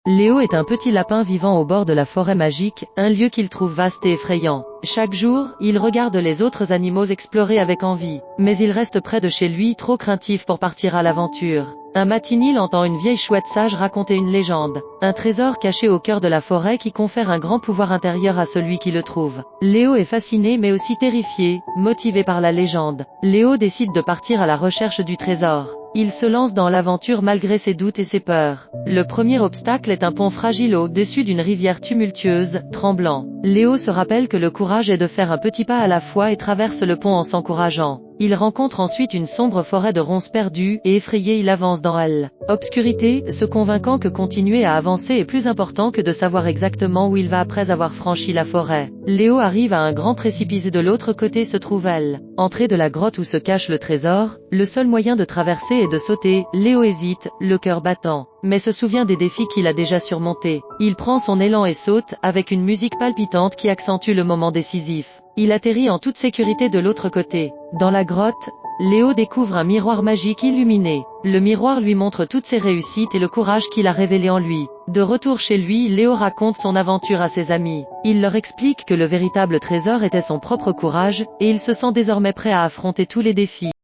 Léo est un petit lapin vivant au bord de la forêt magique, un lieu qu'il trouve vaste et effrayant. Chaque jour, il regarde les autres animaux explorer avec envie, mais il reste près de chez lui, trop craintif pour partir à l'aventure. Un matin, il entend une vieille chouette sage raconter une légende, un trésor caché au cœur de la forêt qui confère un grand pouvoir intérieur à celui qui le trouve. Léo est fasciné mais aussi terrifié, motivé par la légende. Léo décide de partir à la recherche du trésor. Il se lance dans l'aventure malgré ses doutes et ses peurs. Le premier obstacle est un pont fragile au-dessus d'une rivière tumultueuse, tremblant. Léo se rappelle que le courage est de faire un petit pas à la fois et traverse le pont en s'encourageant. Il rencontre ensuite une sombre forêt de ronces perdues, et effrayé il avance dans elle. Obscurité, se convainquant que continuer à avancer est plus important que de savoir exactement où il va après avoir franchi la forêt. Léo arrive à un grand précipice et de l'autre côté se trouve elle. Entrée de la grotte où se cache le trésor, le seul moyen de traverser est de sauter. Léo hésite, le cœur battant, mais se souvient des défis qu'il a déjà surmontés. Il prend son élan et saute, avec une musique palpitante qui accentue le moment décisif. Il atterrit en toute sécurité de l'autre côté. Dans la grotte, Léo découvre un miroir magique illuminé. Le miroir lui montre toutes ses réussites et le courage qu'il a révélé en lui. De retour chez lui, Léo raconte son aventure à ses amis. Il leur explique que le véritable trésor était son propre courage, et il se sent désormais prêt à affronter tous les défis.